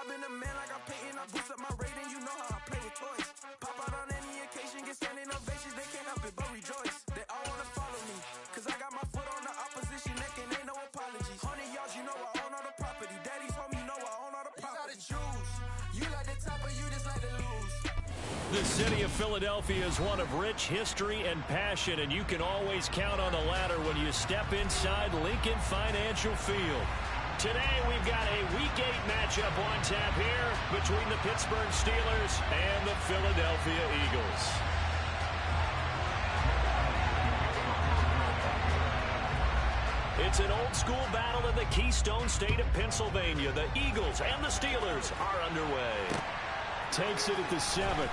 I've been a man like I'm Peyton. I boost up my rating, you know how I play with toys. Pop out on any occasion, get standing ovations. They can't help it but rejoice. They all wanna follow me, cause I got my foot on the opposition neck and ain't no apologies. 100 yards, you know I own all the property. Daddy's home, you know I own all the property. You gotta choose. You like the top or you just like to lose. The city of Philadelphia is one of rich history and passion, and you can always count on the latter when you step inside Lincoln Financial Field. Today, we've got a Week 8 matchup on tap here between the Pittsburgh Steelers and the Philadelphia Eagles. It's an old-school battle in the Keystone State of Pennsylvania. The Eagles and the Steelers are underway. Takes it at the 7.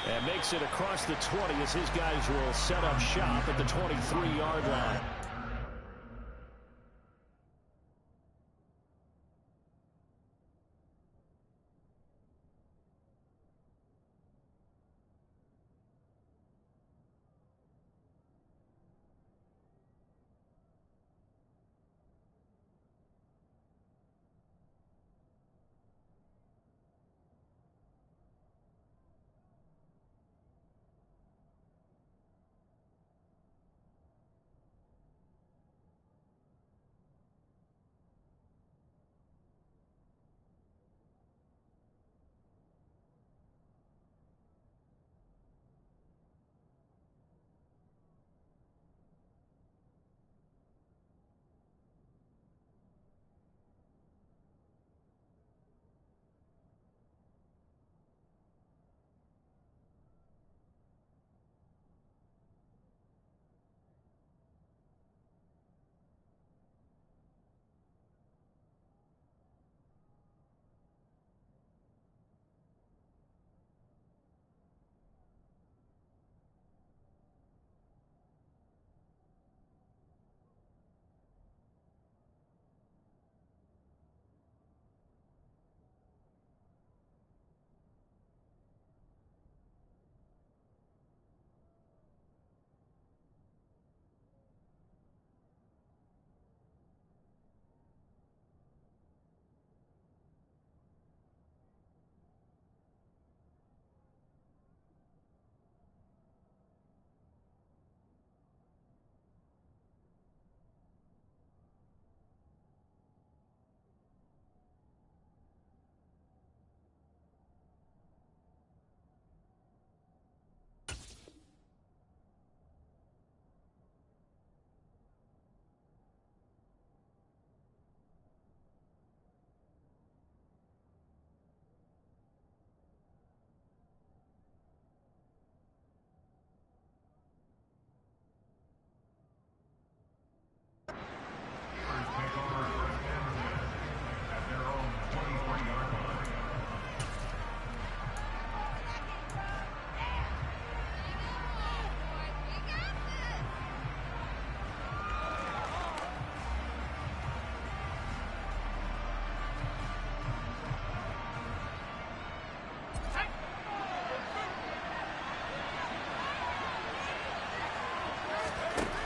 And makes it across the 20 as his guys will set up shop at the 23-yard line.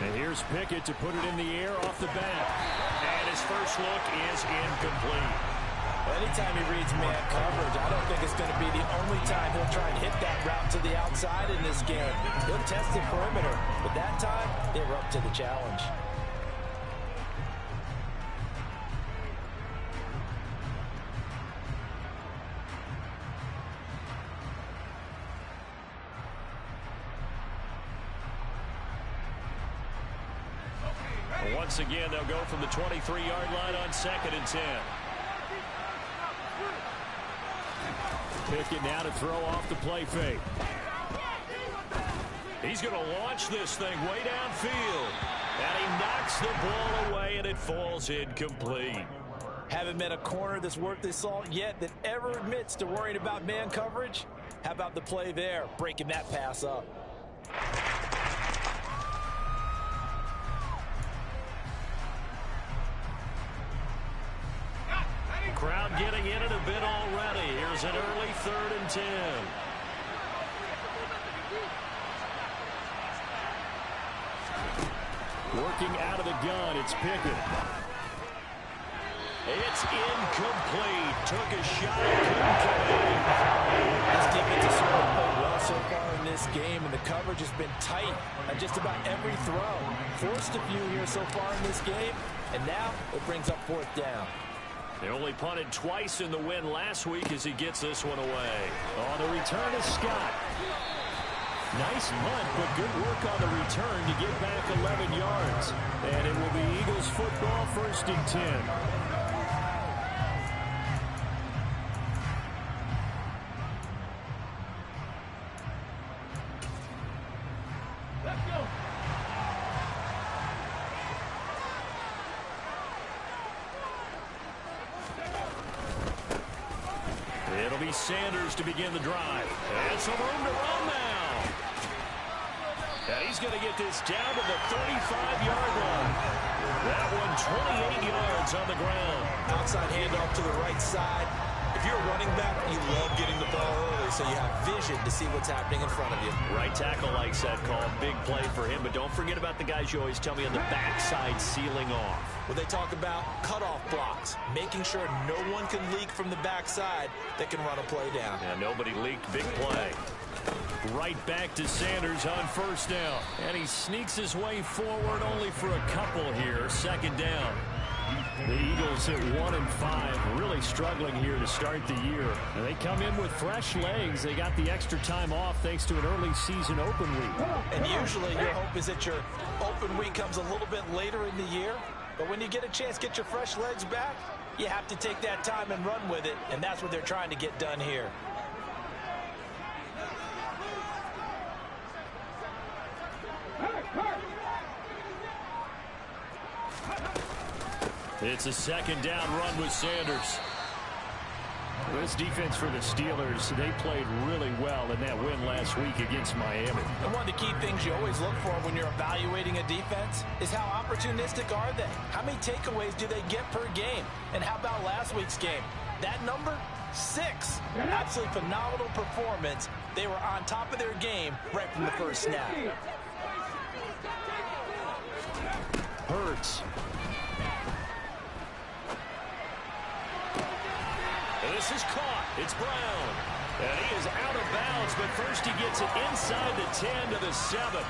And here's Pickett to put it in the air off the bat. And his first look is incomplete. Anytime he reads man coverage, I don't think it's going to be the only time he'll try and hit that route to the outside in this game. He'll test the perimeter, but that time, they were up to the challenge. Once again, they'll go from the 23-yard line on 2nd and 10. Pickett now to throw off the play fake. He's going to launch this thing way downfield. And he knocks the ball away, and it falls incomplete. Haven't met a corner that's worth his salt yet that ever admits to worrying about man coverage. How about the play there, breaking that pass up? Crowd getting in it a bit already. Here's an early 3rd and 10. Working out of the gun, it's Pickett. It's incomplete. Took a shot, couldn't connect. This defense has certainly played well so far in this game, and the coverage has been tight on just about every throw. Forced a few here so far in this game, and now it brings up 4th down. They only punted twice in the win last week as he gets this one away. On the return is Scott. Nice punt, but good work on the return to get back 11 yards. And it will be Eagles football, 1st and 10. It'll be Sanders to begin the drive. And some room to run now. And he's going to get this down to the 35-yard line. That one 28 yards on the ground. Outside handoff to the right side. If you're a running back, you love getting the ball early so you have vision to see what's happening in front of you. Right tackle likes that call. Big play for him. But don't forget about the guys you always tell me on the backside sealing off. Well, they talk about cutoff blocks, making sure no one can leak from the backside that can run a play down. Yeah, nobody leaked. Big play. Right back to Sanders on 1st down. And he sneaks his way forward only for a couple here. 2nd down. The Eagles at 1-5, really struggling here to start the year. And they come in with fresh legs. They got the extra time off thanks to an early season open week. And usually your hope is that your open week comes a little bit later in the year. But when you get a chance to get your fresh legs back, you have to take that time and run with it. And that's what they're trying to get done here. It's a 2nd down run with Sanders. This defense for the Steelers, they played really well in that win last week against Miami. And one of the key things you always look for when you're evaluating a defense is how opportunistic are they? How many takeaways do they get per game? And how about last week's game? That number? 6. Absolutely phenomenal performance. They were on top of their game right from the first snap. Hurts. This is caught. It's Brown. And he is out of bounds, but first he gets it inside the 10 to the 7.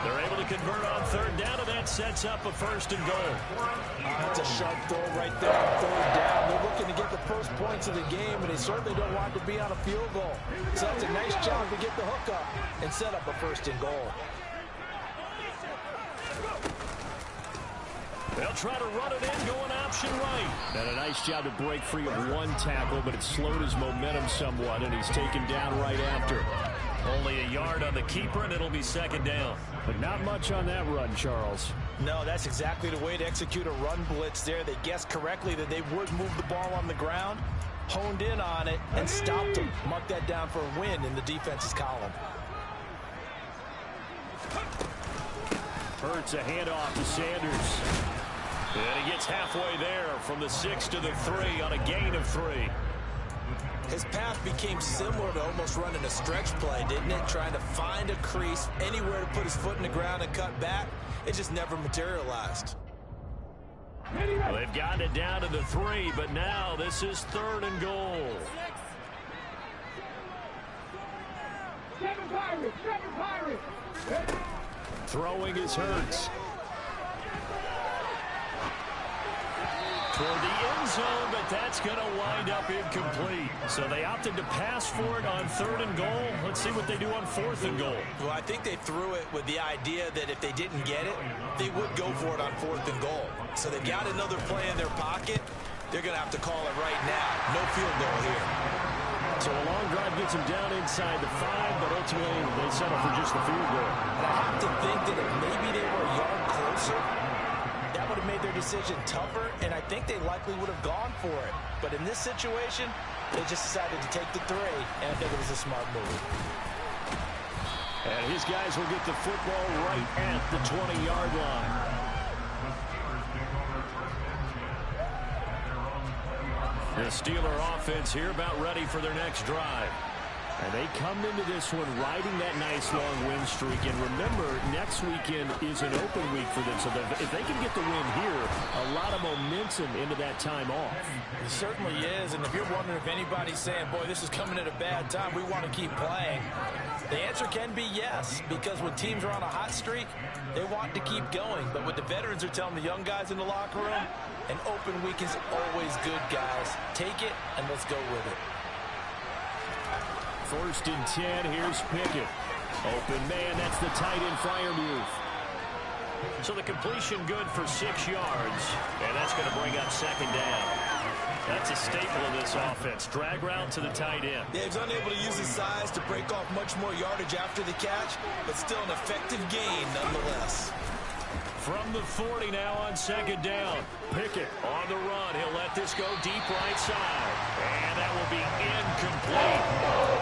They're able to convert on 3rd down, and that sets up a 1st and goal. That's a sharp throw right there on 3rd down. They're looking to get the first points of the game, and they certainly don't want to be on a field goal. So that's a nice job to get the hook up and set up a 1st and goal. They'll try to run it in, going option right. And a nice job to break free of one tackle, but it slowed his momentum somewhat, and he's taken down right after. Only a yard on the keeper, and it'll be 2nd down. But not much on that run, Charles. No, that's exactly the way to execute a run blitz there. They guessed correctly that they would move the ball on the ground, honed in on it, and stopped them. Mark that down for a win in the defense's column. Hurts a handoff to Sanders. And he gets halfway there from the 6 to the 3 on a gain of 3. His path became similar to almost running a stretch play, didn't it? Trying to find a crease, anywhere to put his foot in the ground and cut back. It just never materialized. Well, they've gotten it down to the 3, but now this is 3rd and goal. Throwing is Hurts. Toward the end zone, but that's going to wind up incomplete. So they opted to pass for it on 3rd and goal. Let's see what they do on 4th and goal. Well, I think they threw it with the idea that if they didn't get it, they would go for it on 4th and goal. So they've got another play in their pocket. They're going to have to call it right now. No field goal here. So a long drive gets them down inside the 5, but ultimately they settle for just the field goal. And I have to think that if maybe they were a yard closer, that would have made their decision tougher, and I think they likely would have gone for it. But in this situation, they just decided to take the 3, and I think it was a smart move. And his guys will get the football right at the 20-yard line. The Steeler offense here about ready for their next drive. And they come into this one riding that nice long win streak. And remember, next weekend is an open week for them. So if they can get the win here, a lot of momentum into that time off. It certainly is. And if you're wondering if anybody's saying, boy, this is coming at a bad time, we want to keep playing, the answer can be yes. Because when teams are on a hot streak, they want to keep going. But what the veterans are telling the young guys in the locker room, an open week is always good, guys. Take it, and let's go with it. 1st and 10, here's Pickett. Open man, that's the tight end Freiermuth. So the completion good for 6 yards, and that's going to bring up 2nd down. That's a staple of this offense. Drag route to the tight end. Yeah, he's unable to use his size to break off much more yardage after the catch, but still an effective gain nonetheless. From the 40 now on 2nd down. Pickett on the run. He'll let this go deep right side. And that will be incomplete.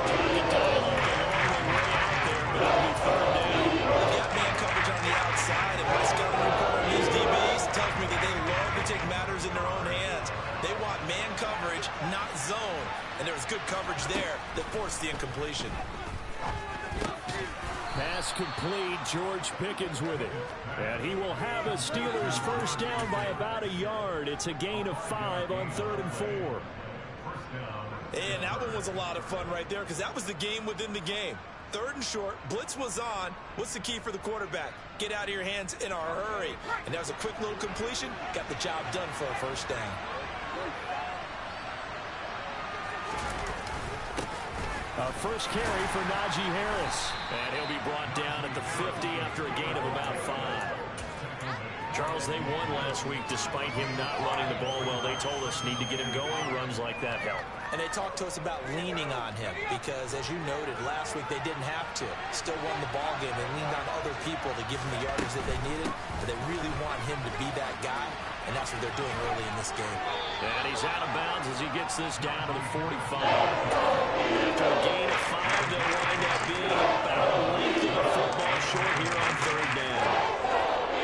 Trying to dial up the long one way out there, but it'll be 3rd down. They've got man coverage on the outside, and my scouting report on these DBs tells me that they love to take matters in their own hands. They want man coverage, not zone. And there was good coverage there that forced the incompletion. Pass complete. George Pickens with it. And he will have a Steelers 1st down by about a yard. It's a gain of 5 on 3rd and 4. And that one was a lot of fun right there because that was the game within the game. 3rd and short. Blitz was on. What's the key for the quarterback? Get out of your hands in a hurry. And that was a quick little completion. Got the job done for a 1st down. First carry for Najee Harris. And he'll be brought down at the 50 after a gain of about 5. Charles, they won last week despite him not running the ball well. They told us need to get him going. Runs like that help. And they talked to us about leaning on him because, as you noted, last week they didn't have to. Still won the ball game. They leaned on other people to give them the yardage that they needed. But they really want him to be that guy, and that's what they're doing early in this game. And he's out of bounds as he gets this down to the 45. After a gain of 5, they'll wind up being about a length of the football short here on 3rd down.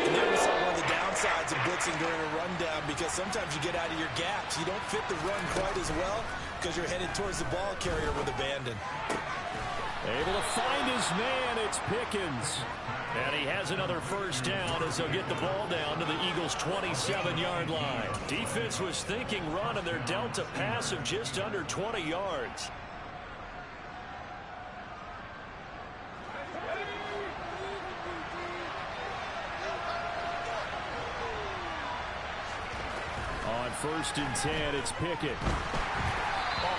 And there we saw one of the downsides of blitzing during a rundown because sometimes you get out of your gaps. You don't fit the run quite as well because you're headed towards the ball carrier with abandon. Able to find his man. It's Pickens. And he has another 1st down as they'll get the ball down to the Eagles' 27-yard line. Defense was thinking run, and they're dealt a pass of just under 20 yards. On 1st and 10, it's Pickett.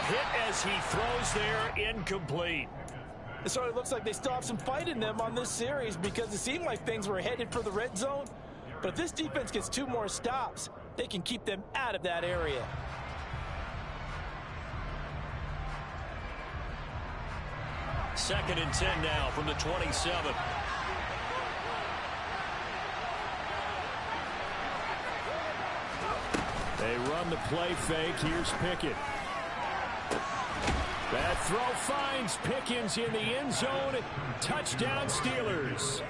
Hit as he throws there, incomplete. It sort of looks like they still have some fight in them on this series because it seemed like things were headed for the red zone. But if this defense gets 2 more stops, they can keep them out of that area. Second and 10 now from the 27. They run the play fake. Here's Pickett. That throw finds Pickens in the end zone. Touchdown Steelers.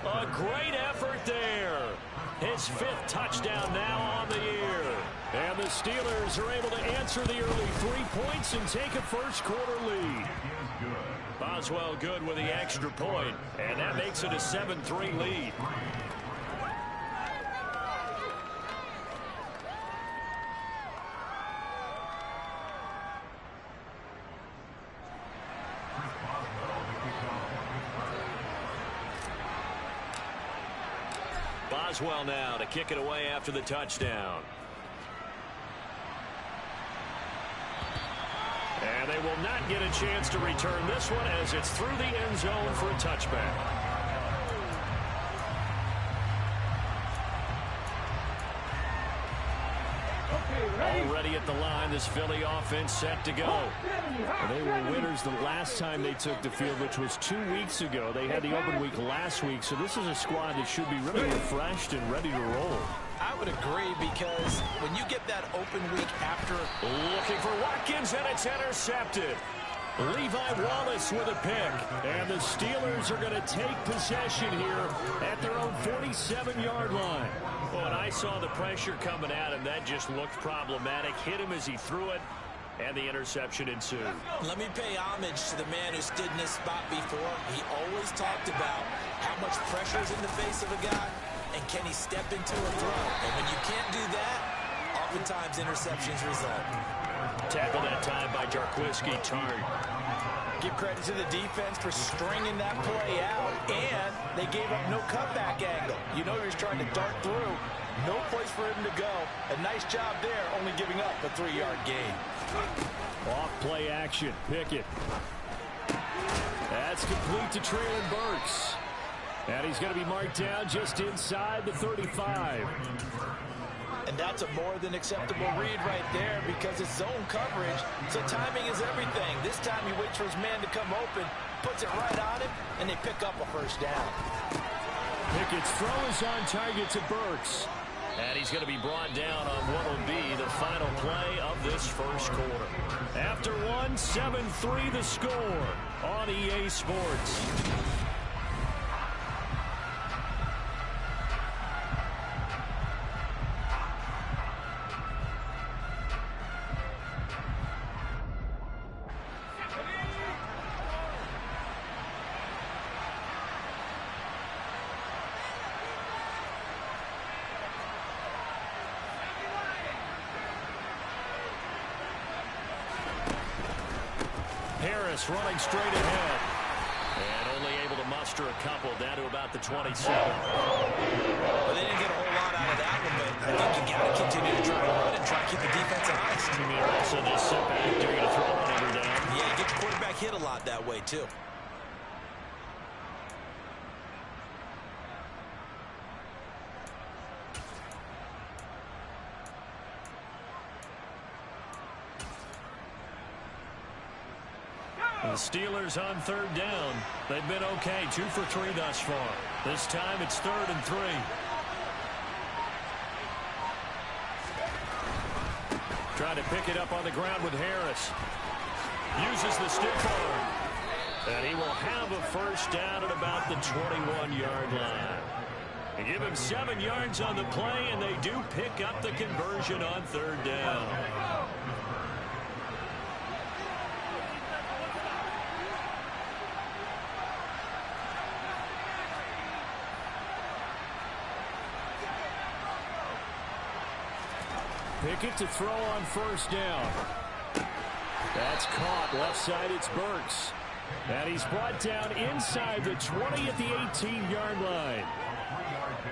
A great effort there. His 5th touchdown now on the year. And the Steelers are able to answer the early 3 points and take a 1st quarter lead. Boswell good with the extra point, and that makes it a 7-3 lead. Boswell now to kick it away after the touchdown. And they will not get a chance to return this one as it's through the end zone for a touchback. Already at the line, this Philly offense set to go. And they were winners the last time they took the field, which was 2 weeks ago. They had the open week last week, so this is a squad that should be really refreshed and ready to roll. I would agree because when you get that open week after... Looking for Watkins, and it's intercepted. Levi Wallace with a pick. And the Steelers are going to take possession here at their own 47-yard line. Well, and I saw the pressure coming at him. That just looked problematic. Hit him as he threw it. And the interception ensued. Let me pay homage to the man who stood in this spot before. He always talked about how much pressure is in the face of a guy, and can he step into a throw. And when you can't do that, oftentimes interceptions result. Tackled that time by Jarquiski Tartt. Give credit to the defense for stringing that play out, and they gave up no cutback angle. You know he was trying to dart through. No place for him to go. A nice job there, only giving up a 3-yard gain. Off play action. Pickett. That's complete to Treylon Burks. And he's going to be marked down just inside the 35. And that's a more than acceptable read right there because it's zone coverage, so timing is everything. This time he waits for his man to come open, puts it right on him, and they pick up a first down. Pickett's throw is on target to Burks. And he's going to be brought down on what will be the final play of this first quarter. After one, 7-3 the score on EA Sports. Harris running straight ahead. And only able to muster a couple down to about the 27. Well, they didn't get a whole lot out of that one, but I think you got to continue to try to run and try to keep the defense honest. Also just sit back, you're going to throw one every down. Yeah, you get your quarterback hit a lot that way, too. The Steelers on third down. They've been okay, 2 for 3 thus far. This time it's 3rd and 3. Trying to pick it up on the ground with Harris. Uses the stiff arm. And he will have a first down at about the 21-yard line. They give him 7 yards on the play, and they do pick up the conversion on third down. Pickett to throw on first down. That's caught. Left side, it's Burks. And he's brought down inside the 20 at the 18-yard line.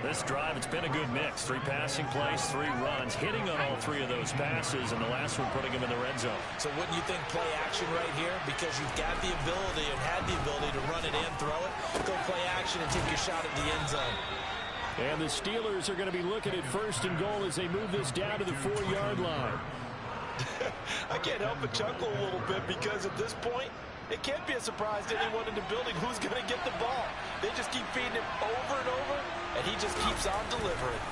This drive, it's been a good mix. 3 passing plays, 3 runs, hitting on all 3 of those passes, and the last one putting him in the red zone. So wouldn't you think play action right here? Because you've got the ability and had the ability to run it and throw it. Go play action and take your shot at the end zone. And the Steelers are going to be looking at 1st and goal as they move this down to the 4-yard line. I can't help but chuckle a little bit because at this point, it can't be a surprise to anyone in the building who's going to get the ball. They just keep feeding him over and over, and he just keeps on delivering.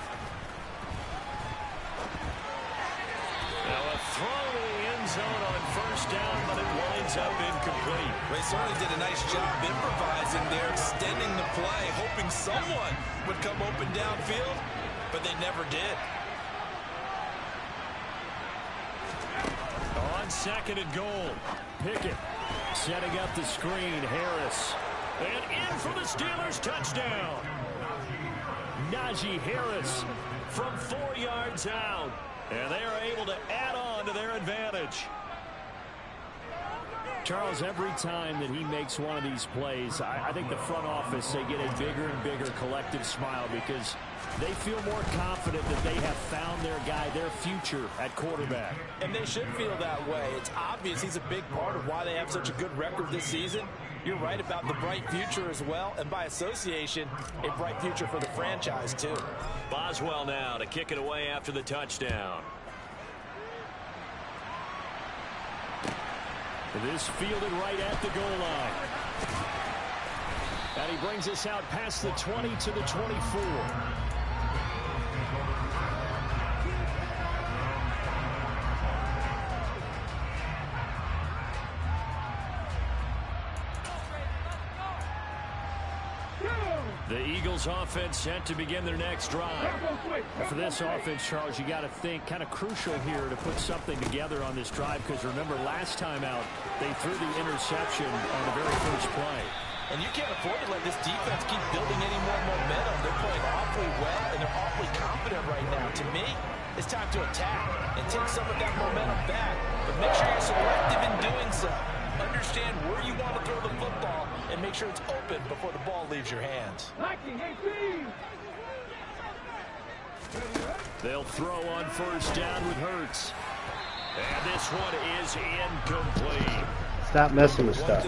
Now a throw to the end zone on first down, but it winds up incomplete. They certainly did a nice job improvising there, extending the play, hoping someone would come open downfield, but they never did. On 2nd and goal, Pickett setting up the screen. Harris. And in for the Steelers, touchdown. Najee Harris from 4 yards out. And they are able to add on to their advantage. Charles, every time that he makes one of these plays, I think the front office, they get a bigger and bigger collective smile because they feel more confident that they have found their guy, their future at quarterback. And they should feel that way. It's obvious he's a big part of why they have such a good record this season. You're right about the bright future as well, and by association, a bright future for the franchise too. Boswell now to kick it away after the touchdown. This fielded right at the goal line. And he brings us out past the 20 to the 24. The Eagles offense set to begin their next drive. For this offense, Charles, you got to think kind of crucial here to put something together on this drive, because remember last time out they threw the interception on the very first play. And you can't afford to let this defense keep building any more momentum. They're playing awfully well, and they're awfully confident right now. To me, it's time to attack and take some of that momentum back, but make sure you're selective in doing so. Understand where you want to throw the football and make sure it's open before the ball leaves your hands. They'll throw on first down with Hurts. And this one is incomplete. Stop messing with stuff.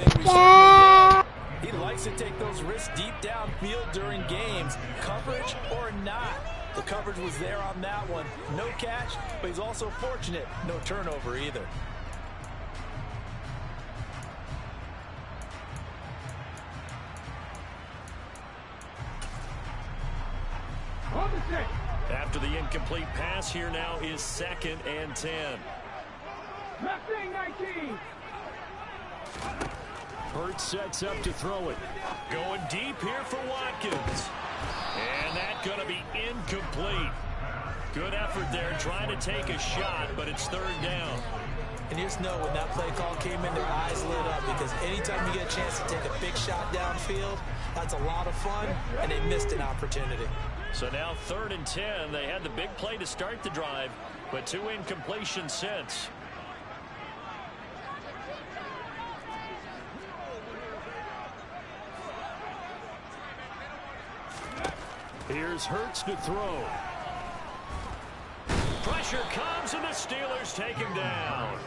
He likes to take those risks deep downfield during games, coverage or not. The coverage was there on that one. No catch, but he's also fortunate. No turnover either. After the incomplete pass, here now is 2nd and 10. 19. Hurts sets up to throw it. Going deep here for Watkins. And that's going to be incomplete. Good effort there trying to take a shot, but it's 3rd down. And you just know when that play call came in, their eyes lit up, because anytime you get a chance to take a big shot downfield, that's a lot of fun, and they missed an opportunity. So now 3rd and 10. They had the big play to start the drive, but 2 incompletions since. Here's Hurts to throw. Pressure comes, and the Steelers take him down.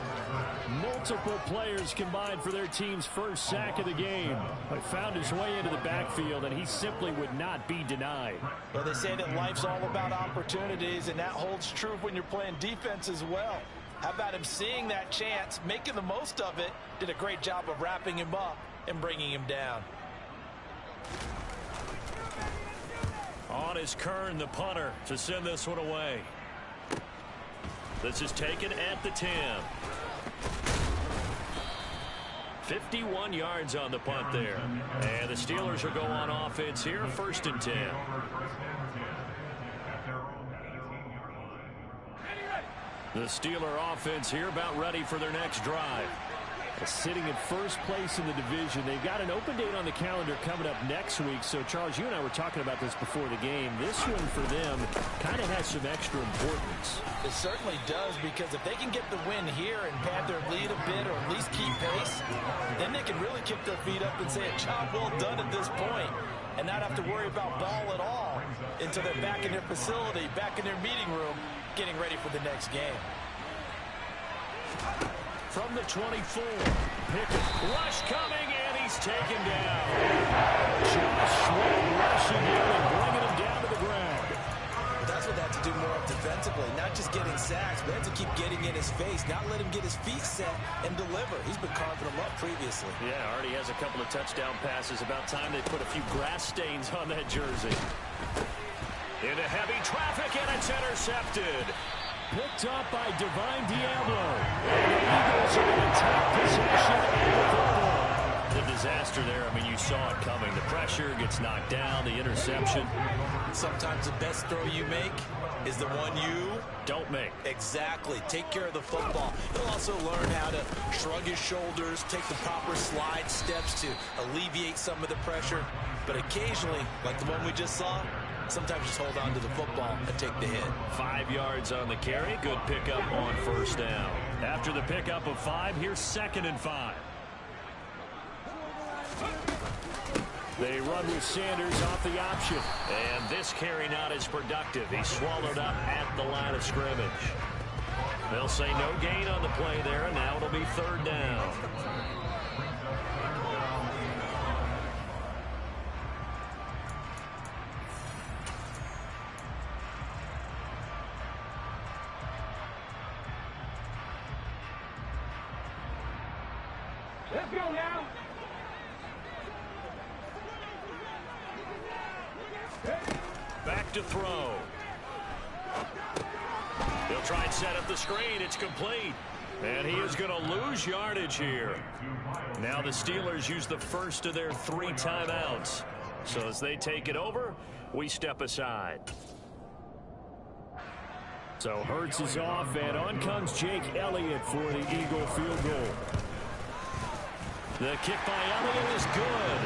Multiple players combined for their team's first sack of the game. But found his way into the backfield, and he simply would not be denied. Well, they say that life's all about opportunities, and that holds true when you're playing defense as well. How about him seeing that chance, making the most of it, did a great job of wrapping him up and bringing him down. On is Kern, the punter, to send this one away. This is taken at the 10. 51 yards on the punt there. And the Steelers will go on offense here, 1st and 10. The Steeler offense here about ready for their next drive. Sitting in first place in the division. They've got an open date on the calendar coming up next week. So, Charles, you and I were talking about this before the game. This one for them kind of has some extra importance. It certainly does, because if they can get the win here and pad their lead a bit, or at least keep pace, then they can really kick their feet up and say a job well done at this point, and not have to worry about ball at all until they're back in their facility, back in their meeting room, getting ready for the next game. From the 24, Pickett, rush coming, and he's taken down. Josh Sweat rushing in and bringing him down to the ground. That's what they have to do more of defensively, not just getting sacks, but they have to keep getting in his face, not let him get his feet set and deliver. He's been carving them up previously. Yeah, already has a couple of touchdown passes. About time they put a few grass stains on that jersey. Into heavy traffic, and it's intercepted. Picked up by Divine Diablo. And the Eagles are going to take possession of the football. The disaster there, I mean, you saw it coming. The pressure gets knocked down, the interception. Sometimes the best throw you make is the one you don't make. Exactly. Take care of the football. He'll also learn how to shrug his shoulders, take the proper slide steps to alleviate some of the pressure. But occasionally, like the one we just saw, sometimes just hold on to the football and take the hit. 5 yards on the carry. Good pickup on first down. After the pickup of 5, here's 2nd and 5. They run with Sanders off the option. And this carry not as productive. He's swallowed up at the line of scrimmage. They'll say no gain on the play there, and now it'll be 3rd down. Let's go now. Back to throw. He'll try and set up the screen. It's complete. And he is going to lose yardage here. Now the Steelers use the first of their 3 timeouts. So as they take it over, we step aside. So Hurts is off, and on comes Jake Elliott for the Eagle field goal. The kick by Elliott is good.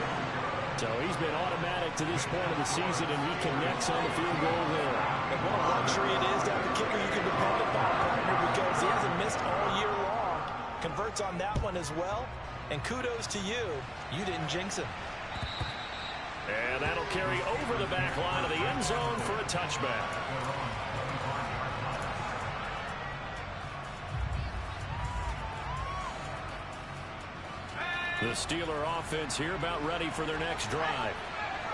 So he's been automatic to this point of the season, and he connects on the field goal there. And what a luxury it is to have a kicker you can depend upon, partner, because he hasn't missed all year long. Converts on that one as well. And kudos to you. You didn't jinx him. And that'll carry over the back line of the end zone for a touchback. The Steeler offense here about ready for their next drive.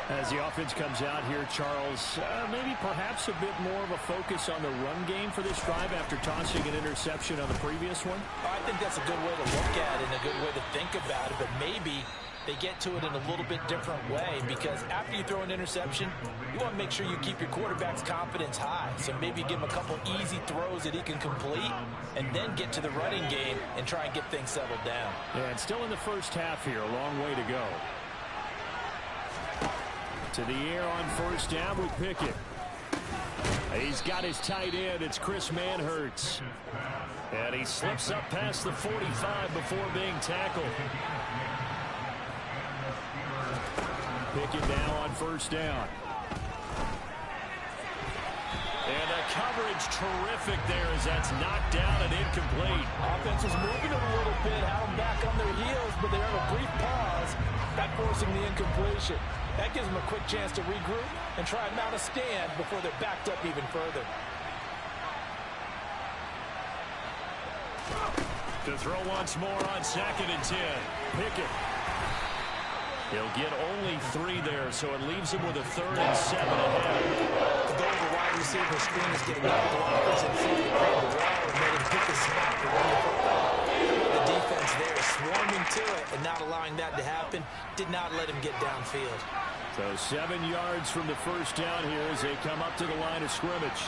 As the offense comes out here, Charles, maybe perhaps a bit more of a focus on the run game for this drive after tossing an interception on the previous one? I think that's a good way to look at it and a good way to think about it, but maybe they get to it in a little bit different way, because after you throw an interception, you want to make sure you keep your quarterback's confidence high. So maybe give him a couple easy throws that he can complete and then get to the running game and try and get things settled down. Yeah, and still in the first half here, a long way to go. To the air on first down with Pickett. He's got his tight end. It's Chris Manhertz. And he slips up past the 45 before being tackled. Pickett now on first down. And the coverage terrific there as that's knocked down and incomplete. Offense was moving it a little bit, had them back on their heels, but they have a brief pause, back forcing the incompletion. That gives them a quick chance to regroup and try and mount a stand before they're backed up even further. To throw once more on 2nd and 10. Pickett. He'll get only 3 there, so it leaves him with a 3rd and 7 ahead. The goal of the wide receiver screen is getting out blockers in front to create the wall and let him pick a snap to run the football. The defense there swarming to it and not allowing that to happen. Did not let him get downfield. So 7 yards from the first down here as they come up to the line of scrimmage.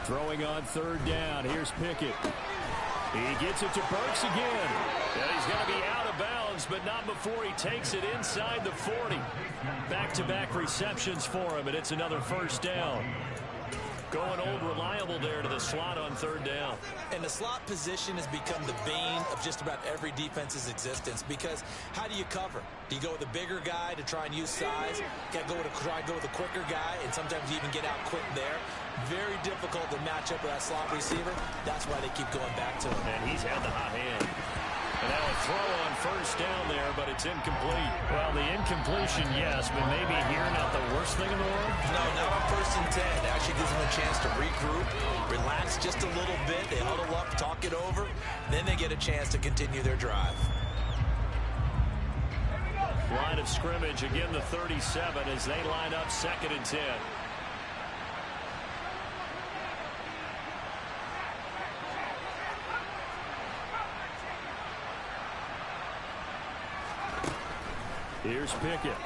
Throwing on 3rd down. Here's Pickett. He gets it to Burks again. And he's going to be out of bounds, but not before he takes it inside the 40. Back-to-back receptions for him, and it's another first down. Going old reliable there to the slot on 3rd down. And the slot position has become the bane of just about every defense's existence, because how do you cover? Do you go with a bigger guy to try and use size? You got to try and go with a quicker guy, and sometimes you even get out quick there. Very difficult to match up with that slot receiver. That's why they keep going back to him. And he's had the hot hand. And now a throw on first down there, but it's incomplete. Well, the incompletion, yes, but maybe here not the worst thing in the world? No, not on 1st and 10. It actually gives them a chance to regroup, relax just a little bit. They huddle up, talk it over. Then they get a chance to continue their drive. Line of scrimmage, again the 37 as they line up 2nd and 10. Here's Pickett.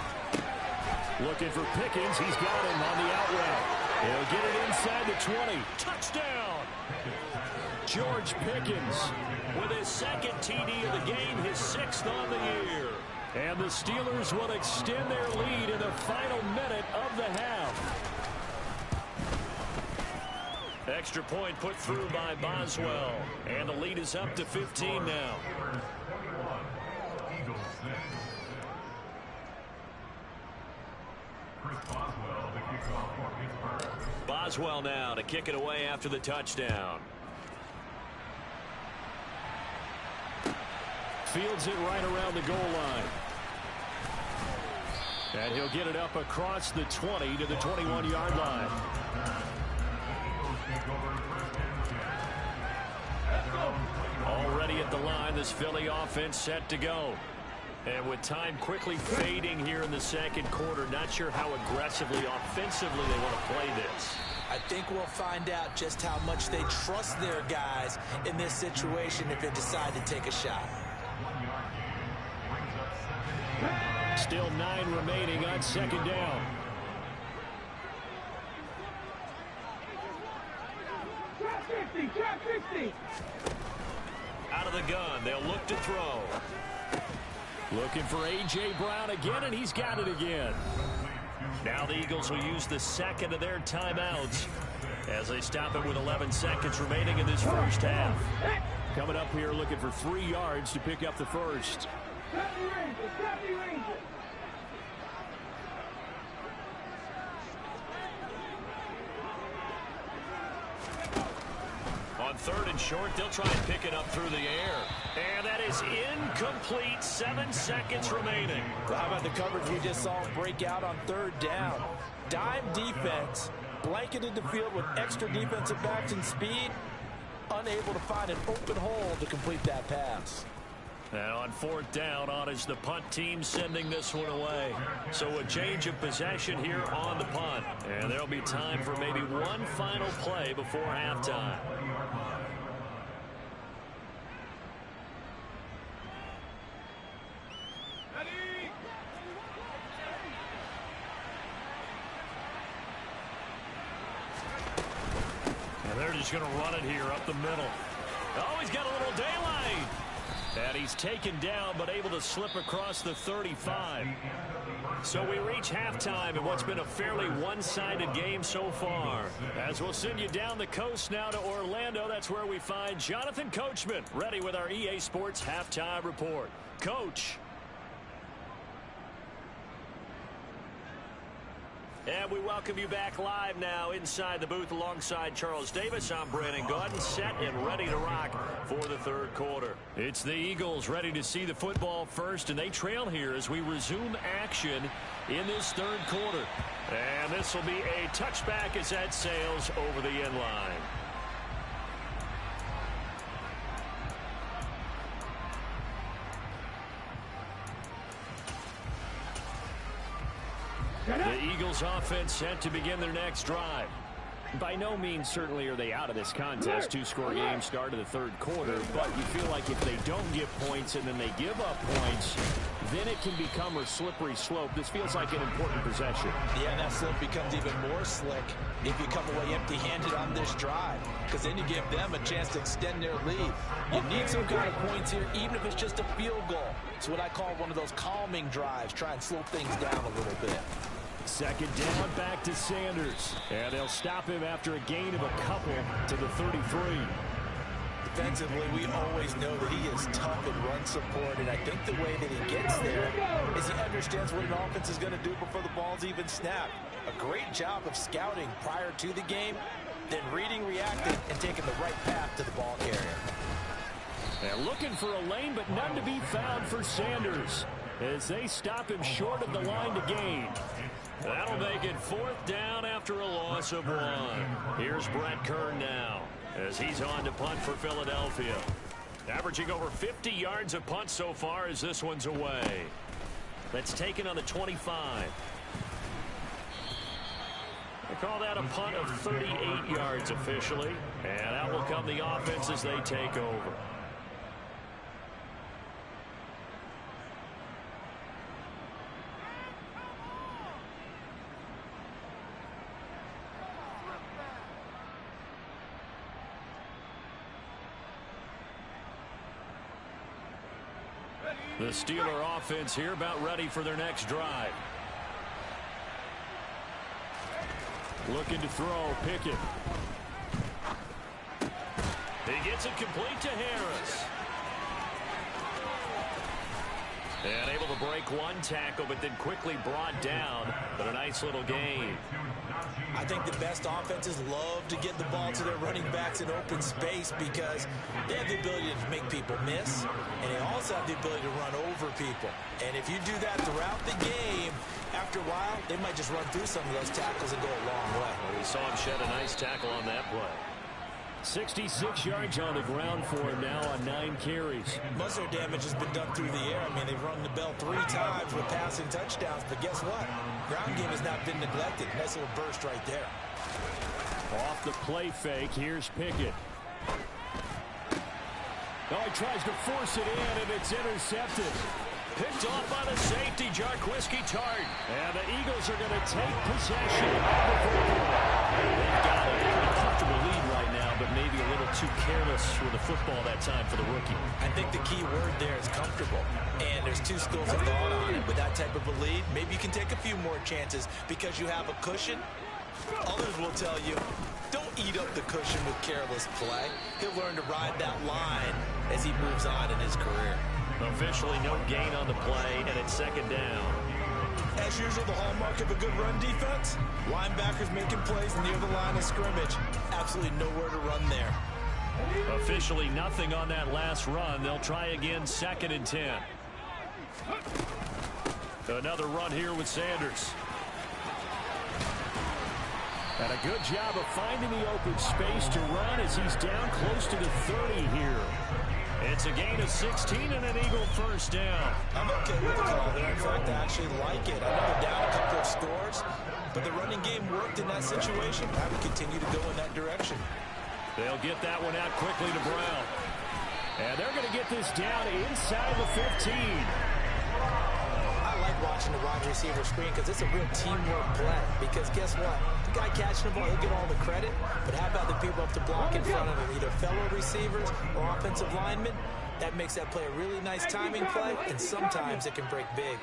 Looking for Pickens. He's got him on the out route. He'll get it inside the 20. Touchdown! George Pickens with his 2nd TD of the game, his 6th on the year. And the Steelers will extend their lead in the final minute of the half. Extra point put through by Boswell. And the lead is up to 15 now. Boswell now to kick it away after the touchdown. Fields it right around the goal line. And he'll get it up across the 20 to the 21-yard line. Already at the line, this Philly offense set to go. And with time quickly fading here in the 2nd quarter, not sure how aggressively, offensively they want to play this. I think we'll find out just how much they trust their guys in this situation if they decide to take a shot. Still 9 remaining on second down. Trap 50. Out of the gun, they'll look to throw. Looking for A.J. Brown again, and he's got it again. Now the Eagles will use the second of their timeouts as they stop it with 11 seconds remaining in this first half. Coming up here looking for 3 yards to pick up the first. On 3rd and short, they'll try and pick it up through the air. And that is incomplete. 7 seconds remaining. How about the coverage we just saw break out on 3rd down? Dime defense, blanketed the field with extra defensive backs and speed, unable to find an open hole to complete that pass. And on 4th down, on is the punt team sending this one away. So a change of possession here on the punt. And there'll be time for maybe one final play before halftime. And they're just going to run it here up the middle. Oh, he's got a little daylight. And he's taken down, but able to slip across the 35. So we reach halftime in what's been a fairly one-sided game so far. As we'll send you down the coast now to Orlando, that's where we find Jonathan Coachman, ready with our EA Sports Halftime Report. Coach. And we welcome you back live now inside the booth alongside Charles Davis. I'm Brandon Gaudin, set and ready to rock for the 3rd quarter. It's the Eagles ready to see the football first, and they trail here as we resume action in this 3rd quarter. And this will be a touchback as that sails over the end line. The Eagles offense set to begin their next drive. By no means certainly are they out of this contest. 2-score game start of the 3rd quarter, but you feel like if they don't get points and then they give up points, then it can become a slippery slope. This feels like an important possession. Yeah, that slope becomes even more slick if you come away empty-handed on this drive, because then you give them a chance to extend their lead. You need some kind of points here, even if it's just a field goal. It's what I call one of those calming drives. Try and slow things down a little bit. 2nd down, back to Sanders. And they'll stop him after a gain of a couple to the 33. Defensively, we always know that he is tough in run support, and I think the way that he gets there is he understands what an offense is going to do before the ball's even snapped. A great job of scouting prior to the game, then reading, reacting, and taking the right path to the ball carrier. And looking for a lane, but none to be found for Sanders as they stop him short of the line to gain. That'll make it 4th down after a loss of 1. Here's Brett Kern now as he's on to punt for Philadelphia. Averaging over 50 yards a punt so far as this one's away. That's taken on the 25. They call that a punt of 38 yards officially. And out will come the offense as they take over. The Steeler offense here about ready for their next drive. Looking to throw, Pickett. He gets it complete to Harris. And able to break one tackle, but then quickly brought down. But a nice little gain. I think the best offenses love to get the ball to their running backs in open space because they have the ability to make people miss, and they also have the ability to run over people. And if you do that throughout the game, after a while, they might just run through some of those tackles and go a long way. Well, we saw him shed a nice tackle on that play. 66 yards on the ground for him now on 9 carries. Most of their damage has been done through the air. I mean, they've rung the bell 3 times with passing touchdowns, but guess what? Ground game has not been neglected. Nice little burst right there. Off the play fake, here's Pickett. Oh, he tries to force it in, and it's intercepted. Picked off by the safety, Jarquiski Tartt. And the Eagles are going to take possession of the football. They've got a pretty comfortable lead right now, but maybe a little too careless with the football that time for the rookie. I think the key word there is comfortable. And there's two schools of thought on it. With that type of a lead, maybe you can take a few more chances because you have a cushion. Others will tell you, don't eat up the cushion with careless play. He'll learn to ride that line as he moves on in his career. Officially no gain on the play, and it's second down. As usual, the hallmark of a good run defense, linebackers making plays near the line of scrimmage. Absolutely nowhere to run there. Officially nothing on that last run. They'll try again, 2nd and 10. Another run here with Sanders. And a good job of finding the open space to run as he's down close to the 30 here. It's a gain of 16 and an Eagle first down. I'm okay with the call there. In fact, I actually like it. I know they're down a couple of scores, but the running game worked in that situation. I would continue to go in that direction. They'll get that one out quickly to Brown. And they're going to get this down inside the 15. I like watching the wide receiver screen because it's a real teamwork play. Because guess what? The guy catching the ball, he'll get all the credit. But how about the people up to block in front of him? Either fellow receivers or offensive linemen. That makes that play a really nice timing play. And sometimes it can break big.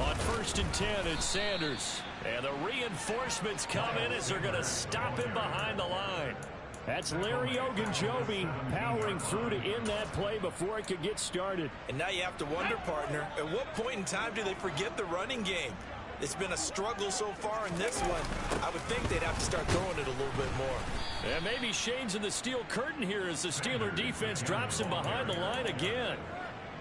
On 1st and 10, it's Sanders. And the reinforcements come in as they're going to stop him behind the line. That's Larry Ogunjobi powering through to end that play before it could get started. And now you have to wonder, partner, at what point in time do they forget the running game? It's been a struggle so far in this one. I would think they'd have to start throwing it a little bit more. And maybe Shane's in the steel curtain here as the Steeler defense drops him behind the line again.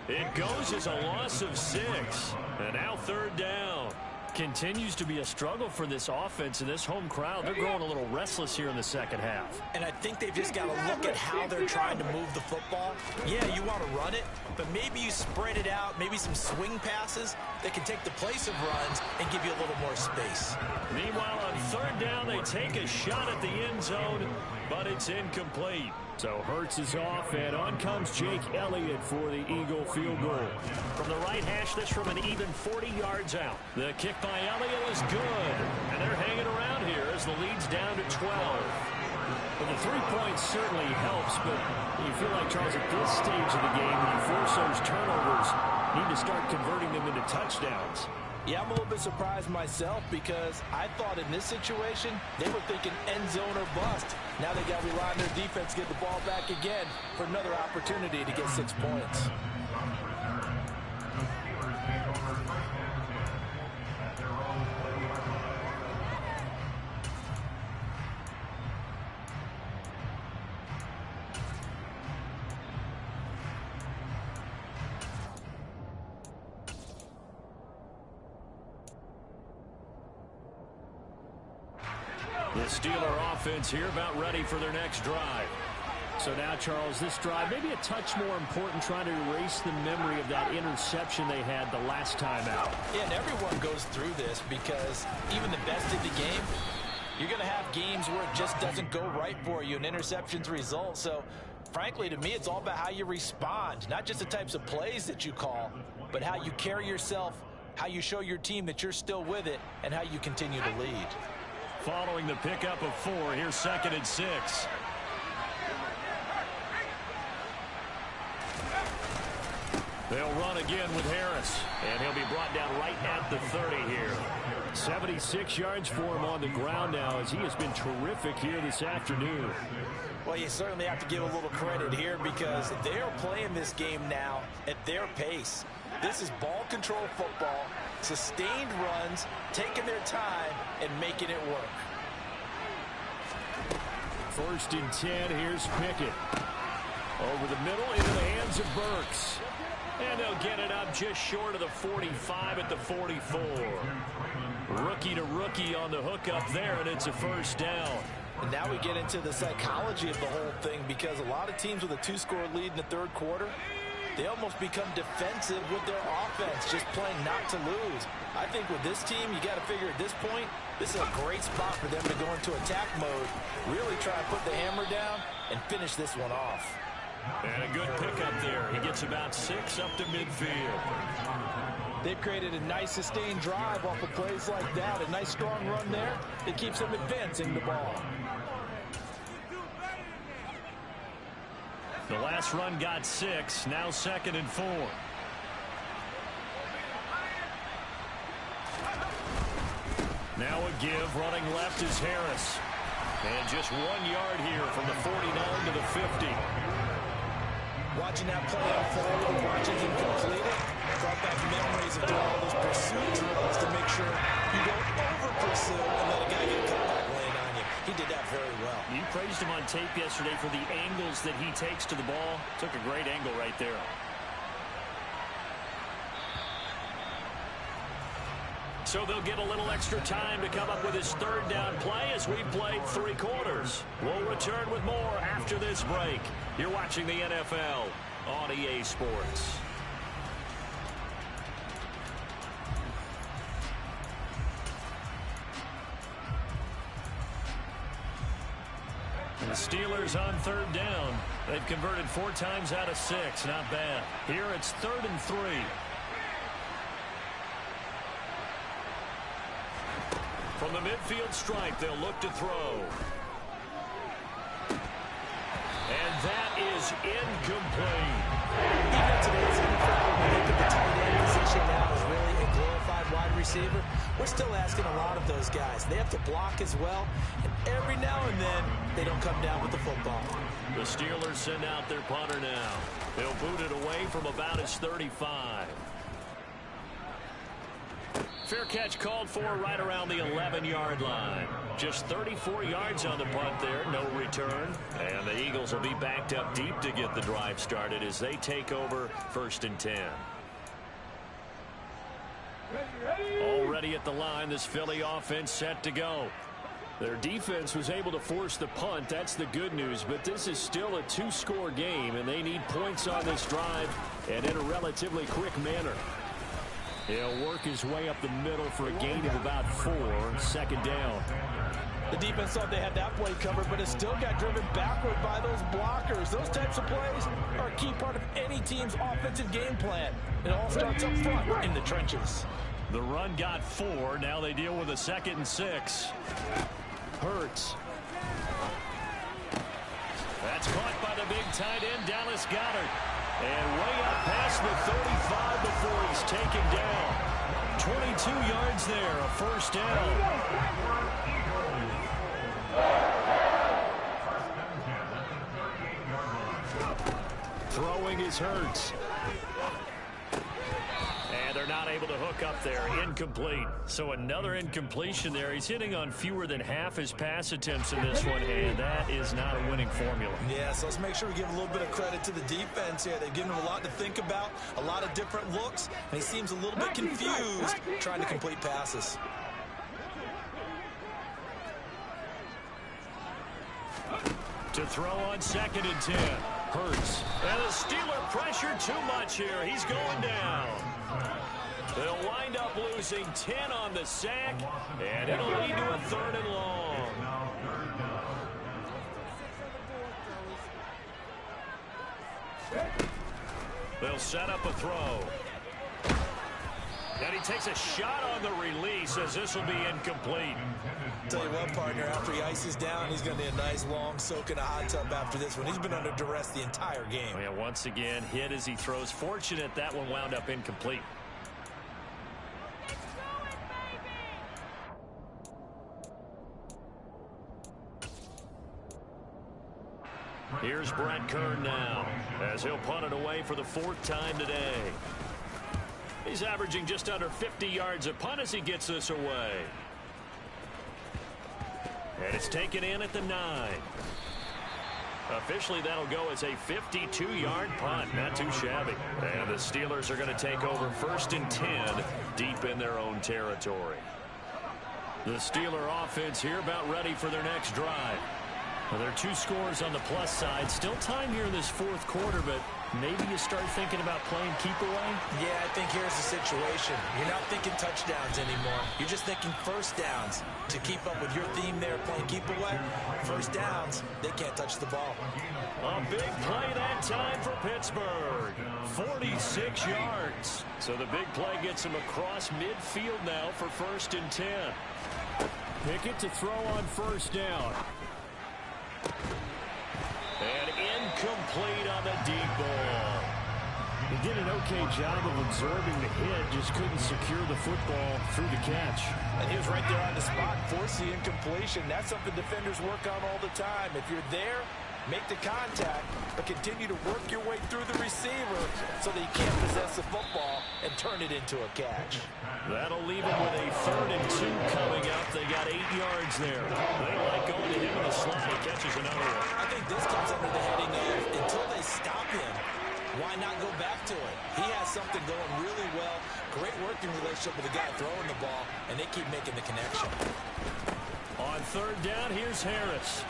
It goes as a loss of 6. And now 3rd down. Continues to be a struggle for this offense and this home crowd. They're growing a little restless here in the second half. And I think they've just got to look at how they're trying to move the football. Yeah, you want to run it, but maybe you spread it out, maybe some swing passes that can take the place of runs and give you a little more space. Meanwhile, on 3rd down, they take a shot at the end zone, but it's incomplete. So Hurts is off, and on comes Jake Elliott for the Eagle field goal. From the right hash, this from an even 40 yards out. The kick by Elliott is good, and they're hanging around here as the lead's down to 12. Well, the 3 points certainly helps, but you feel like, Charles, at this stage of the game, when you force those turnovers, you need to start converting them into touchdowns. Yeah, I'm a little bit surprised myself because I thought in this situation, they were thinking end zone or bust. Now they got to rely on their defense to get the ball back again for another opportunity to get 6 points. The Steeler offense here about ready for their next drive. So now, Charles, this drive maybe a touch more important, trying to erase the memory of that interception they had the last time out. Yeah, and everyone goes through this because even the best in the game, you're going to have games where it just doesn't go right for you and interceptions result. So, frankly, to me, it's all about how you respond, not just the types of plays that you call, but how you carry yourself, how you show your team that you're still with it, and how you continue to lead. Following the pickup of 4, here's 2nd and 6. They'll run again with Harris, and he'll be brought down right at the 30 here. 76 yards for him on the ground now as he has been terrific here this afternoon. Well, you certainly have to give a little credit here because they are playing this game now at their pace. This is ball control football, sustained runs, taking their time, and making it work. 1st and 10, here's Pickett. Over the middle into the hands of Burks. And they'll get it up just short of the 45 at the 44. Rookie to rookie on the hookup there, and it's a first down. And now we get into the psychology of the whole thing because a lot of teams with a 2-score lead in the 3rd quarter, they almost become defensive with their offense, just playing not to lose. I think with this team, you got to figure at this point, this is a great spot for them to go into attack mode, really try to put the hammer down and finish this one off. And a good pickup there. He gets about 6 up to midfield. They've created a nice sustained drive off of plays like that. A nice strong run there. It keeps them advancing the ball. The last run got 6. Now 2nd and 4. Now a give. Running left is Harris. And just 1 yard here from the 49 to the 50. Watching that play unfold, watching him complete it, brought back memories of doing all those pursuit drills to make sure you don't over-pursue and let a guy get a cutback lane on you. He did that very well. You praised him on tape yesterday for the angles that he takes to the ball. Took a great angle right there. So they'll get a little extra time to come up with his 3rd down play as we've played 3 quarters. We'll return with more after this break. You're watching the NFL on EA Sports. And the Steelers on 3rd down. They've converted 4 times out of 6. Not bad. Here it's 3rd and 3. From the midfield stripe, they'll look to throw. And that is incomplete. Even today's NFL, when we look at the tight end position now as really a glorified wide receiver, we're still asking a lot of those guys. They have to block as well, and every now and then, they don't come down with the football. The Steelers send out their punter now. They'll boot it away from about his 35. Fair catch called for right around the 11-yard line. Just 34 yards on the punt there, no return. And the Eagles will be backed up deep to get the drive started as they take over 1st and 10. Already at the line, this Philly offense set to go. Their defense was able to force the punt. That's the good news, but this is still a 2-score game, and they need points on this drive and in a relatively quick manner. He'll work his way up the middle for a gain of about 4, 2nd down. The defense thought they had that play covered, but it still got driven backward by those blockers. Those types of plays are a key part of any team's offensive game plan. It all starts up front in the trenches. The run got 4. Now they deal with a 2nd and 6. Hurts. That's caught by the big tight end, Dallas Goedert. And way up past the 35 before he's taken down. 22 yards there, a 1st down. Throwing is Hurts. And they're not able to hook up there. Incomplete. So another incompletion there. He's hitting on fewer than half his pass attempts in this one, and that is not a winning formula. Yeah, so let's make sure we give a little bit of credit to the defense here. They've given him a lot to think about, a lot of different looks, and he seems a little bit confused trying to complete passes. To throw on 2nd and 10. Hurts. And the Steeler pressure too much here. He's going down. They'll wind up losing 10 on the sack, and it'll lead to a 3rd and long. They'll set up a throw. And he takes a shot on the release as this will be incomplete. Tell you what, partner, after he ices down, he's going to need a nice long soak in a hot tub after this one. He's been under duress the entire game. Yeah, once again, hit as he throws. Fortunate that one wound up incomplete. Here's Brett Kern now as he'll punt it away for the 4th time today. He's averaging just under 50 yards a punt as he gets this away. And it's taken in at the 9. Officially, that'll go as a 52-yard punt. Not too shabby. And the Steelers are going to take over 1st and 10 deep in their own territory. The Steeler offense here about ready for their next drive. Well, there are 2 scores on the plus side. Still time here in this 4th quarter, but maybe you start thinking about playing keep away? Yeah, I think here's the situation. You're not thinking touchdowns anymore. You're just thinking first downs. To keep up with your theme there, playing keep away, first downs, they can't touch the ball. A big play that time for Pittsburgh. 46 yards. So the big play gets him across midfield now for 1st and 10. Pickett to throw on first down. And incomplete on the deep ball. He did an okay job of absorbing the hit, just couldn't secure the football through the catch. And he was right there on the spot, force the incompletion. That's something defenders work on all the time. If you're there, make the contact, but continue to work your way through the receiver so that you can't possess the football and turn it into a catch. That'll leave him with a 3rd and 2 coming up. They got 8 yards there. They like going to him in the slot. He catches another one. I think this comes under the heading of until they stop him, why not go back to it? He has something going really well. Great working relationship with the guy throwing the ball, and they keep making the connection. On 3rd down, here's Harris.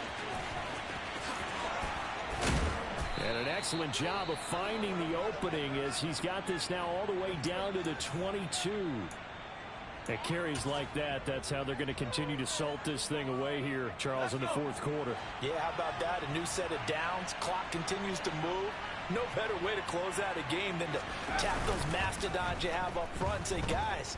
And an excellent job of finding the opening as he's got this now all the way down to the 22. At carries like that, that's how they're going to continue to salt this thing away here, Charles, in the 4th quarter. Yeah, how about that? A new set of downs. Clock continues to move. No better way to close out a game than to tap those mastodons you have up front and say, guys,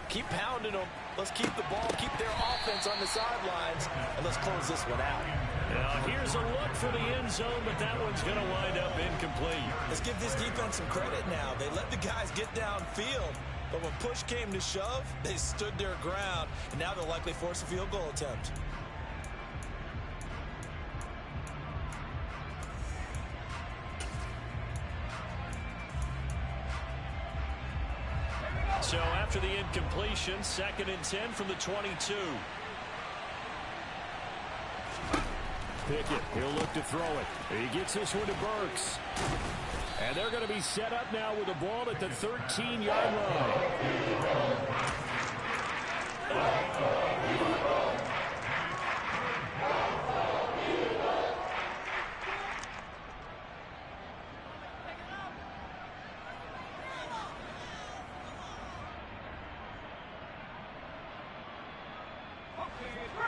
keep pounding them. Let's keep the ball, keep their offense on the sidelines, and let's close this one out. Now, here's a look for the end zone, but that one's going to wind up incomplete. Let's give this defense some credit now. They let the guys get downfield, but when push came to shove, they stood their ground, and now they'll likely force a field goal attempt. So after the incompletion, 2nd and 10 from the 22. Pickett, he'll look to throw it. He gets this one to Burks. And they're going to be set up now with the ball at the 13-yard line.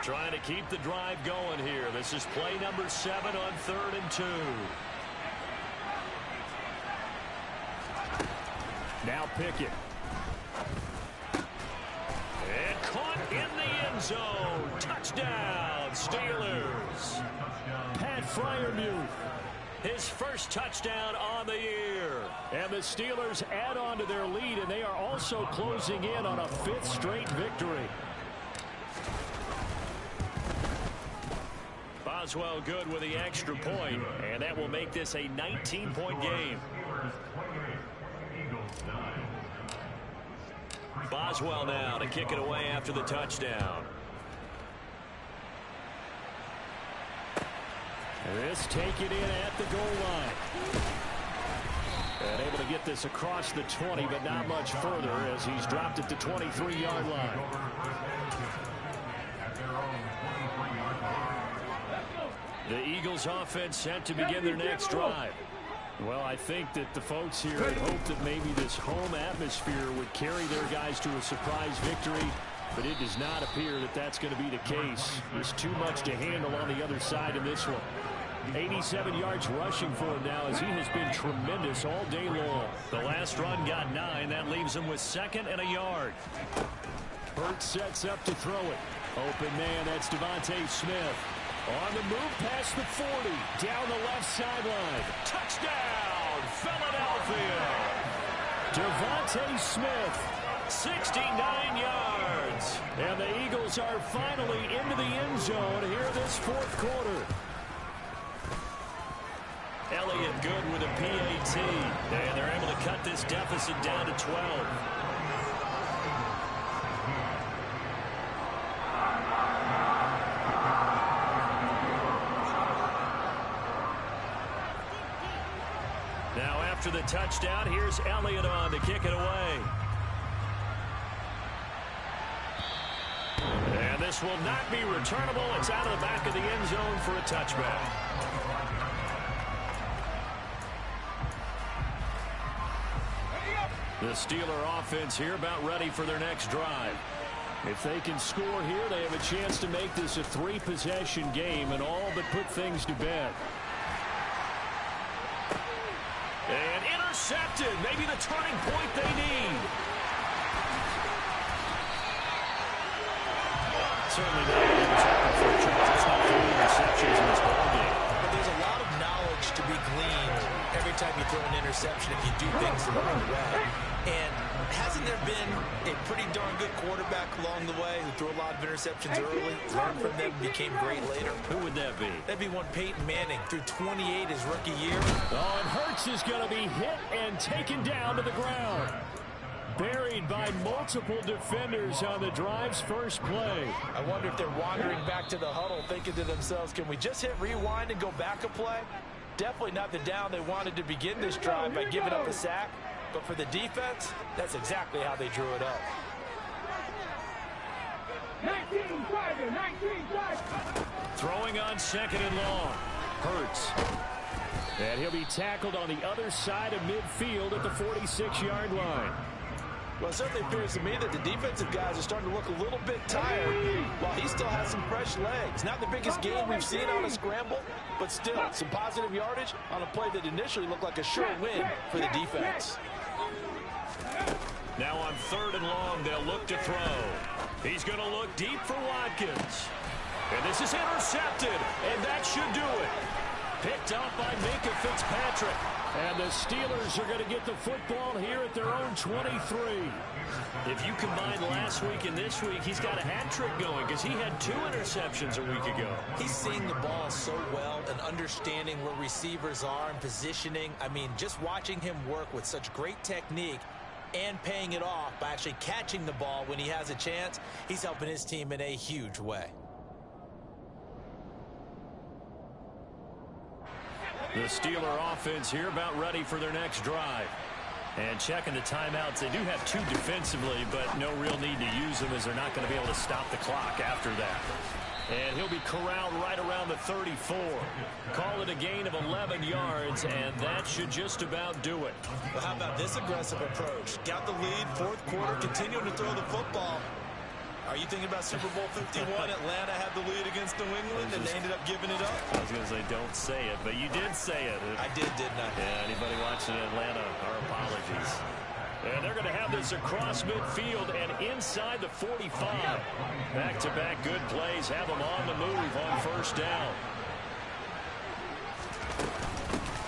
Trying to keep the drive going here. This is play number 7 on 3rd and 2. Now Pickett. And caught in the end zone. Touchdown, Steelers. Pat Freiermuth. His first touchdown on the year. And the Steelers add on to their lead, and they are also closing in on a 5th straight victory. Boswell good with the extra point, and that will make this a 19-point game. Boswell now to kick it away after the touchdown. This take it in at the goal line. And able to get this across the 20, but not much further as he's dropped it to 23-yard line. The Eagles offense set to begin their next drive. Well, I think that the folks here had hoped that maybe this home atmosphere would carry their guys to a surprise victory, but it does not appear that that's going to be the case. There's too much to handle on the other side of this one. 87 yards rushing for him now as he has been tremendous all day long. The last run got 9. That leaves him with 2nd and a yard. Burt sets up to throw it. Open man, that's Devontae Smith. On the move past the 40, down the left sideline. Touchdown, Philadelphia. Devontae Smith, 69 yards. And the Eagles are finally into the end zone here this 4th quarter. Elliott good with a PAT. And they're able to cut this deficit down to 12. Now after the touchdown, here's Elliott on to kick it away. And this will not be returnable. It's out of the back of the end zone for a touchback. The Steeler offense here about ready for their next drive. If they can score here, they have a chance to make this a 3-possession game and all but put things to bed. And intercepted. Maybe the turning point they need. Certainly not what he was hoping for. That's not 3 interceptions in this ballgame. But there's a lot of knowledge to be gleaned every time you throw an interception if you do things the wrong way. And hasn't there been a pretty darn good quarterback along the way who threw a lot of interceptions early, learned from them, became great later? Who would that be? That'd be one Peyton Manning, threw 28 his rookie year. Oh, and Hurts is going to be hit and taken down to the ground. Buried by multiple defenders on the drive's first play. I wonder if they're wandering back to the huddle thinking to themselves, can we just hit rewind and go back a play? Definitely not the down they wanted to begin this drive by giving up a sack. But for the defense, that's exactly how they drew it up. 19 driver, 19 driver. Throwing on 2nd and long. Hurts. And he'll be tackled on the other side of midfield at the 46-yard line. Well, it certainly appears to me that the defensive guys are starting to look a little bit tired while he still has some fresh legs. Not the biggest game we've seen on a scramble, but still some positive yardage on a play that initially looked like a sure win for the defense. Now on 3rd and long, they'll look to throw. He's going to look deep for Watkins. And this is intercepted, and that should do it. Picked up by Minkah Fitzpatrick. And the Steelers are going to get the football here at their own 23. If you combine last week and this week, he's got a hat trick going because he had 2 interceptions a week ago. He's seeing the ball so well and understanding where receivers are and positioning. I mean, just watching him work with such great technique and paying it off by actually catching the ball when he has a chance, he's helping his team in a huge way. The Steeler offense here about ready for their next drive. And checking the timeouts, they do have 2 defensively, but no real need to use them as they're not going to be able to stop the clock after that. And he'll be corralled right around the 34. Call it a gain of 11 yards, and that should just about do it. Well, how about this aggressive approach? Got the lead, 4th quarter, continuing to throw the football. Are you thinking about Super Bowl 51? Atlanta had the lead against New England, and they ended up giving it up? I was going to say, don't say it, but you did say it. I did, didn't I? Yeah, anybody watching Atlanta, our apologies. And they're going to have this across midfield and inside the 45. Back-to-back good plays have them on the move on 1st down.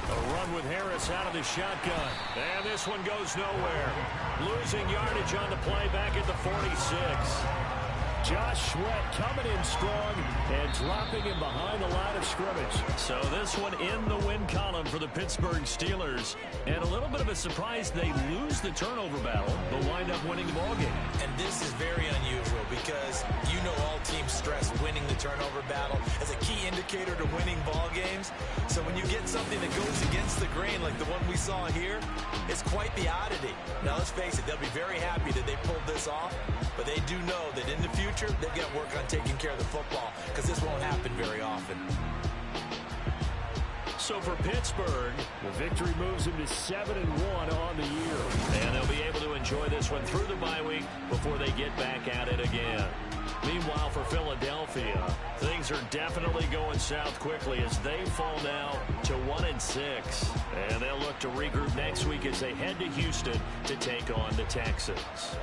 A run with Harris out of the shotgun. And this one goes nowhere. Losing yardage on the play back at the 46. Josh Sweat coming in strong and dropping him behind the line of scrimmage. So this one in the win column for the Pittsburgh Steelers. And a little bit of a surprise, they lose the turnover battle, but wind up winning the ballgame. And this is very unusual because you know all teams stress winning the turnover battle as a key indicator to winning ball games. So when you get something that goes against the grain like the one we saw here, it's quite the oddity. Now let's face it, they'll be very happy that they pulled this off, but they do know that in the future they've got to work on taking care of the football because this won't happen very often. So for Pittsburgh, the victory moves them to 7-1 on the year. And they'll be able to enjoy this one through the bye week before they get back at it again. Meanwhile, for Philadelphia, things are definitely going south quickly as they fall now to 1-6. And they'll look to regroup next week as they head to Houston to take on the Texans.